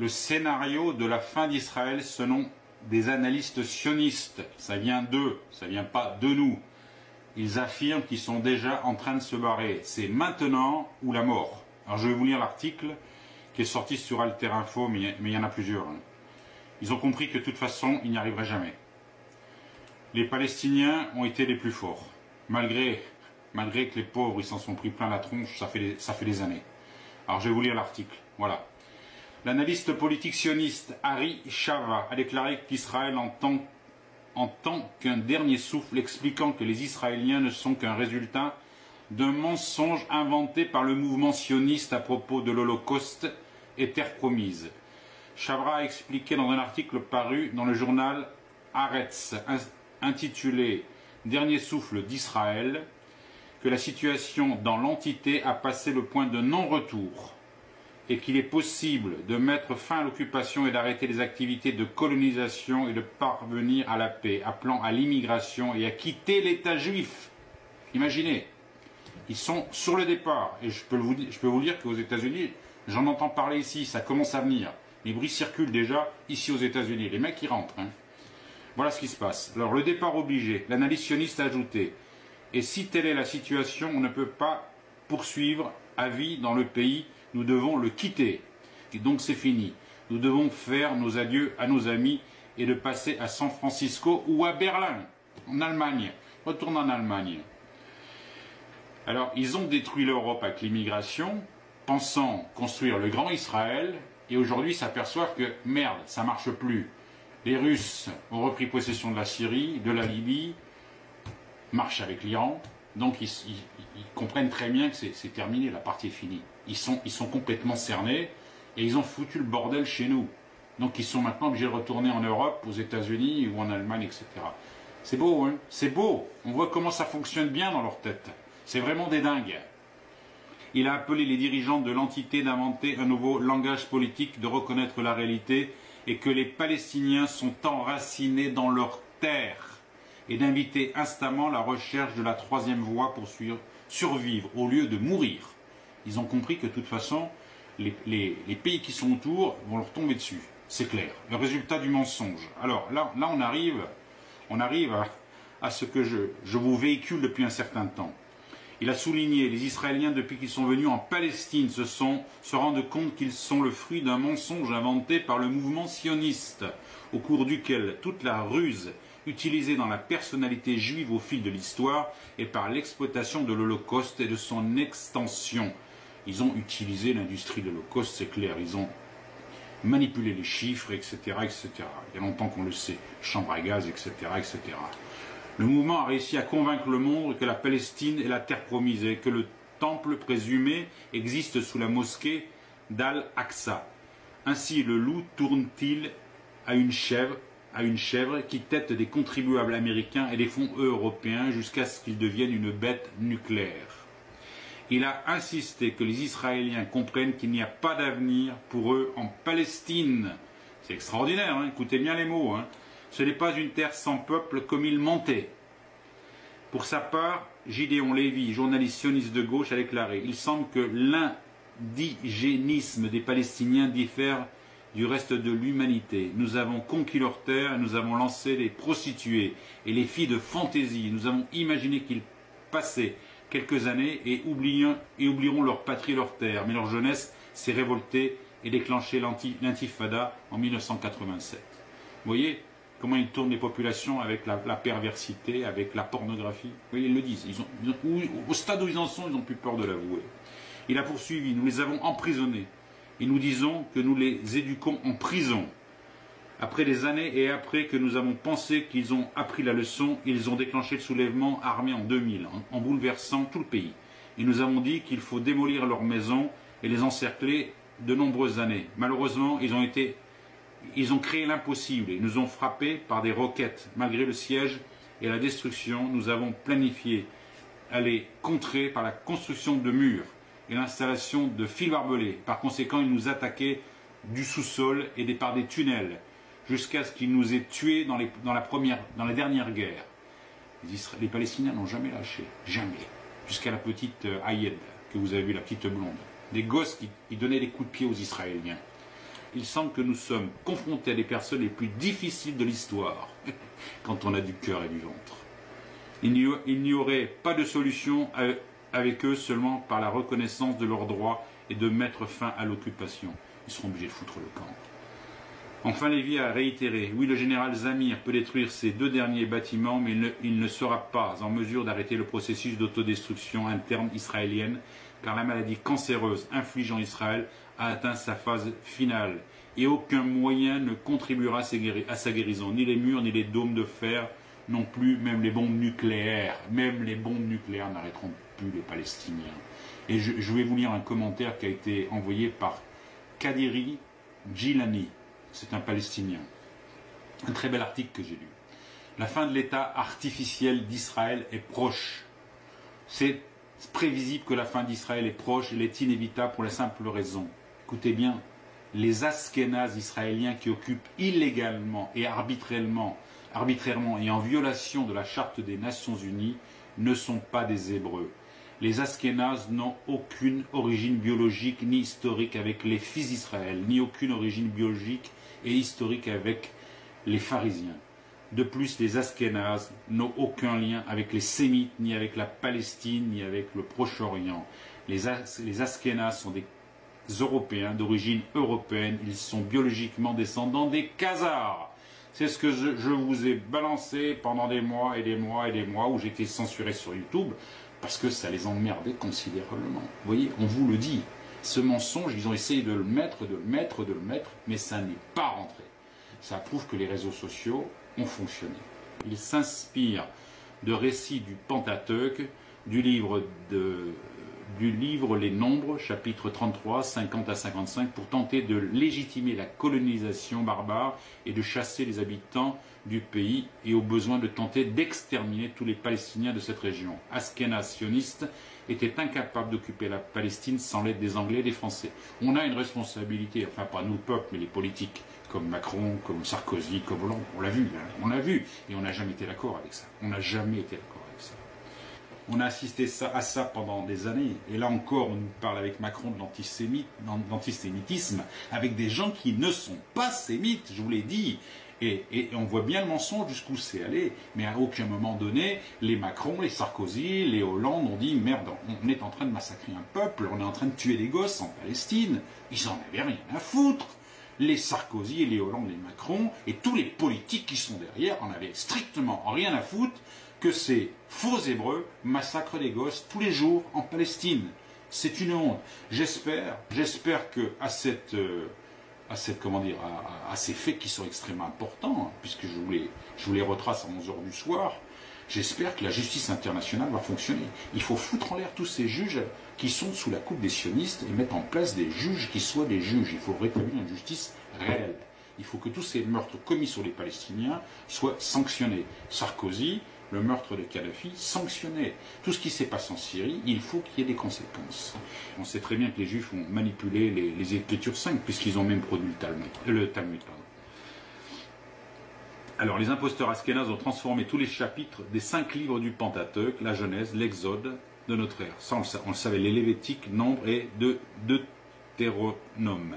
le scénario de la fin d'Israël selon des analystes sionistes. Ça vient d'eux, ça vient pas de nous. Ils affirment qu'ils sont déjà en train de se barrer. C'est maintenant ou la mort. Alors je vais vous lire l'article qui est sorti sur Alter Info, mais il y en a plusieurs. Ils ont compris que de toute façon, ils n'y arriveraient jamais. Les Palestiniens ont été les plus forts. Malgré que les pauvres, ils s'en sont pris plein la tronche, ça fait des années. Alors je vais vous lire l'article. Voilà. L'analyste politique sioniste Ari Shava a déclaré qu'Israël entend qu'un dernier souffle, expliquant que les Israéliens ne sont qu'un résultat d'un mensonge inventé par le mouvement sioniste à propos de l'Holocauste et terre promise. Shavra a expliqué dans un article paru dans le journal Haaretz, intitulé « Dernier souffle d'Israël », que la situation dans l'entité a passé le point de non-retour et qu'il est possible de mettre fin à l'occupation et d'arrêter les activités de colonisation et de parvenir à la paix, appelant à l'immigration et à quitter l'État juif. Imaginez, ils sont sur le départ, et je peux vous dire qu'aux États-Unis, j'en entends parler ici, ça commence à venir. Les bruits circulent déjà ici aux États-Unis, les mecs qui rentrent. Voilà ce qui se passe. Alors le départ obligé, l'analyse sioniste a ajouté, et si telle est la situation, on ne peut pas poursuivre à vie dans le pays, nous devons le quitter. Et donc c'est fini. Nous devons faire nos adieux à nos amis et de passer à San Francisco ou à Berlin, en Allemagne. Retourne en Allemagne. Alors, ils ont détruit l'Europe avec l'immigration, pensant construire le grand Israël, et aujourd'hui s'aperçoivent que, merde, ça marche plus. Les Russes ont repris possession de la Syrie, de la Libye, marchent avec l'Iran, donc ils comprennent très bien que c'est terminé, la partie est finie. Ils sont complètement cernés, et ils ont foutu le bordel chez nous. Donc ils sont maintenant obligés de retourner en Europe, aux États-Unis ou en Allemagne, etc. C'est beau, hein? C'est beau. On voit comment ça fonctionne bien dans leur tête. C'est vraiment des dingues. Il a appelé les dirigeants de l'entité d'inventer un nouveau langage politique, de reconnaître la réalité et que les Palestiniens sont enracinés dans leur terre et d'inviter instamment la recherche de la troisième voie pour survivre au lieu de mourir. Ils ont compris que de toute façon, les pays qui sont autour vont leur tomber dessus. C'est clair. Le résultat du mensonge. Alors là on arrive à ce que je vous véhicule depuis un certain temps. Il a souligné, les Israéliens, depuis qu'ils sont venus en Palestine, se rendent compte qu'ils sont le fruit d'un mensonge inventé par le mouvement sioniste, au cours duquel toute la ruse utilisée dans la personnalité juive au fil de l'histoire et par l'exploitation de l'Holocauste et de son extension. Ils ont utilisé l'industrie de l'Holocauste, c'est clair, ils ont manipulé les chiffres, etc., etc. Il y a longtemps qu'on le sait, chambre à gaz, etc., etc. Le mouvement a réussi à convaincre le monde que la Palestine est la terre promise et que le temple présumé existe sous la mosquée d'Al-Aqsa. Ainsi le loup tourne-t-il à une chèvre qui tette des contribuables américains et des fonds européens jusqu'à ce qu'il devienne une bête nucléaire. Il a insisté que les Israéliens comprennent qu'il n'y a pas d'avenir pour eux en Palestine. C'est extraordinaire, hein, écoutez bien les mots. Hein. Ce n'est pas une terre sans peuple comme il mentait. Pour sa part, Gideon Lévy, journaliste sioniste de gauche, a déclaré « Il semble que l'indigénisme des Palestiniens diffère du reste de l'humanité. Nous avons conquis leur terre, nous avons lancé les prostituées et les filles de fantaisie. Nous avons imaginé qu'ils passaient quelques années et oublieront leur patrie et leur terre. Mais leur jeunesse s'est révoltée et déclenché l'intifada en 1987. » Vous voyez comment ils tournent les populations avec la perversité, avec la pornographie. Vous voyez, ils le disent. Au stade où ils en sont, ils n'ont plus peur de l'avouer. Il a poursuivi, nous les avons emprisonnés. Et nous disons que nous les éduquons en prison. Après des années et après que nous avons pensé qu'ils ont appris la leçon, ils ont déclenché le soulèvement armé en 2000, en bouleversant tout le pays. Et nous avons dit qu'il faut démolir leurs maisons et les encercler de nombreuses années. Malheureusement, ils ont créé l'impossible et nous ont frappés par des roquettes. Malgré le siège et la destruction, nous avons planifié à les contrer par la construction de murs et l'installation de fils barbelés. Par conséquent, ils nous attaquaient du sous-sol et par des tunnels, jusqu'à ce qu'ils nous aient tués dans la dernière guerre. Les Palestiniens n'ont jamais lâché, jamais. Jusqu'à la petite Ayed, que vous avez vu, la petite blonde. Des gosses qui donnaient des coups de pied aux Israéliens. il semble que nous sommes confrontés à des personnes les plus difficiles de l'histoire, quand on a du cœur et du ventre. Il n'y aurait pas de solution avec eux seulement par la reconnaissance de leurs droits et de mettre fin à l'occupation. Ils seront obligés de foutre le camp. Enfin, Lévy a réitéré, oui, le général Zamir peut détruire ces 2 derniers bâtiments, mais il ne sera pas en mesure d'arrêter le processus d'autodestruction interne israélienne, car la maladie cancéreuse infligée en Israël a atteint sa phase finale, et aucun moyen ne contribuera à sa guérison, ni les murs, ni les dômes de fer, non plus, même les bombes nucléaires. Même les bombes nucléaires n'arrêteront plus les Palestiniens. Et je vais vous lire un commentaire qui a été envoyé par Kadiri Djilani. C'est un Palestinien. Un très bel article que j'ai lu. La fin de l'État artificiel d'Israël est proche. C'est prévisible que la fin d'Israël est proche. Elle est inévitable pour la simple raison. Écoutez bien, les Askénazes israéliens qui occupent illégalement et arbitrairement et en violation de la Charte des Nations Unies ne sont pas des Hébreux. Les Askénazes n'ont aucune origine biologique ni historique avec les fils d'Israël, ni aucune origine biologique et historique avec les pharisiens. De plus, les Askénazes n'ont aucun lien avec les Sémites, ni avec la Palestine, ni avec le Proche-Orient. Les Askénazes sont des Européens d'origine européenne, ils sont biologiquement descendants des Khazars. C'est ce que je vous ai balancé pendant des mois et des mois et des mois où j'étais censuré sur YouTube parce que ça les emmerdait considérablement. Vous voyez, on vous le dit. Ce mensonge, ils ont essayé de le mettre, mais ça n'est pas rentré. Ça prouve que les réseaux sociaux ont fonctionné. Ils s'inspirent de récits du Pentateuque, du livre Les Nombres, chapitre 33, 50 à 55, pour tenter de légitimer la colonisation barbare et de chasser les habitants du pays et au besoin de tenter d'exterminer tous les Palestiniens de cette région. Askénazes sionistes étaient incapables d'occuper la Palestine sans l'aide des Anglais et des Français. On a une responsabilité, enfin pas nous le peuple, mais les politiques, comme Macron, comme Sarkozy, comme Hollande, on l'a vu, et on n'a jamais été d'accord avec ça. On n'a jamais été d'accord avec ça. On a assisté à ça pendant des années, et là encore on nous parle avec Macron de l'antisémitisme, avec des gens qui ne sont pas sémites, je vous l'ai dit, et on voit bien le mensonge jusqu'où c'est allé, mais à aucun moment donné, les Macron, les Sarkozy, les Hollande ont dit merde, on est en train de massacrer un peuple, on est en train de tuer des gosses en Palestine, ils en avaient rien à foutre. Les Sarkozy et les Hollande et Macron, et tous les politiques qui sont derrière, en avaient strictement rien à foutre que ces faux Hébreux massacrent des gosses tous les jours en Palestine. C'est une honte. J'espère que à ces faits qui sont extrêmement importants, puisque je vous les retrace à 11h du soir, j'espère que la justice internationale va fonctionner. Il faut foutre en l'air tous ces juges qui sont sous la coupe des sionistes et mettre en place des juges qui soient des juges. Il faut rétablir une justice réelle. Il faut que tous ces meurtres commis sur les Palestiniens soient sanctionnés. Sarkozy, le meurtre de Kadhafi, sanctionné. Tout ce qui s'est passé en Syrie, il faut qu'il y ait des conséquences. On sait très bien que les Juifs ont manipulé les Écritures saintes, puisqu'ils ont même produit le Talmud. Alors, les imposteurs askénazes ont transformé tous les chapitres des 5 livres du Pentateuque, la Genèse, l'Exode de notre ère. Ça, on le savait, les Lévitiques, Nombre et Deutéronome.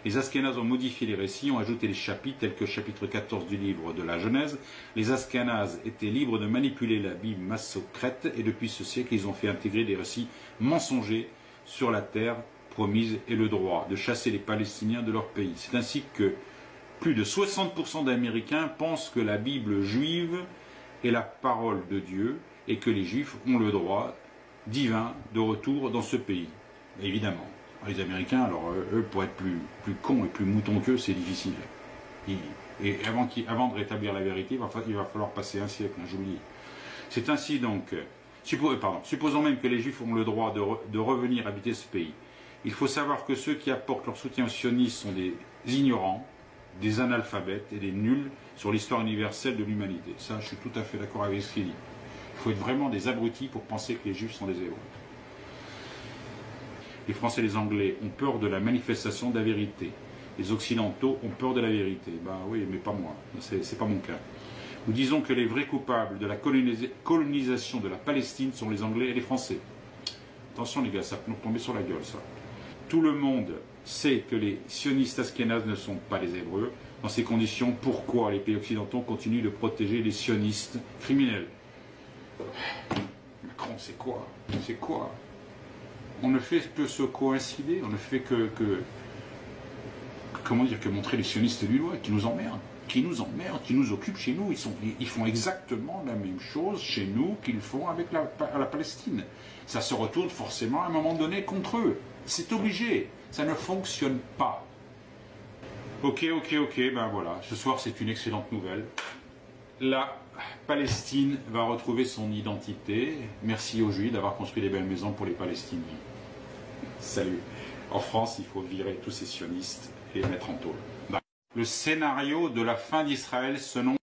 Les Askénazes ont modifié les récits, ont ajouté les chapitres, tels que chapitre 14 du livre de la Genèse. Les Askénazes étaient libres de manipuler la Bible massocrète, et depuis ce siècle, ils ont fait intégrer des récits mensongers sur la terre promise et le droit de chasser les Palestiniens de leur pays. C'est ainsi que plus de 60% d'Américains pensent que la Bible juive est la parole de Dieu et que les Juifs ont le droit divin de retour dans ce pays. Évidemment. Les Américains, alors eux, pour être plus cons et plus moutons qu'eux, c'est difficile. Et avant de rétablir la vérité, il va falloir passer un siècle, je vous le dis. C'est ainsi donc, supposons même que les Juifs ont le droit de revenir habiter ce pays. Il faut savoir que ceux qui apportent leur soutien aux sionistes sont des ignorants, des analphabètes et des nuls sur l'histoire universelle de l'humanité. Ça, je suis tout à fait d'accord avec ce qu'il dit. Il faut être vraiment des abrutis pour penser que les Juifs sont des Hébreux. Les Français et les Anglais ont peur de la manifestation de la vérité. Les Occidentaux ont peur de la vérité. Ben oui, mais pas moi. C'est pas mon cas. Nous disons que les vrais coupables de la colonisation de la Palestine sont les Anglais et les Français. Attention les gars, ça peut nous tomber sur la gueule ça. tout le monde sait que les sionistes ashkénazes ne sont pas les Hébreux. Dans ces conditions, pourquoi les pays occidentaux continuent de protéger les sionistes criminels? Macron, c'est quoi? C'est quoi? On ne fait que se coïncider, on ne fait que comment dire, que montrer les sionistes du doigt, qui nous emmerdent, qui nous occupent chez nous. Ils font exactement la même chose chez nous qu'ils font avec la Palestine. Ça se retourne forcément à un moment donné contre eux. C'est obligé, ça ne fonctionne pas. Ok, ben voilà, ce soir c'est une excellente nouvelle. La Palestine va retrouver son identité. Merci aux Juifs d'avoir construit des belles maisons pour les Palestiniens. Salut. En France, il faut virer tous ces sionistes et les mettre en tôle. Le scénario de la fin d'Israël selon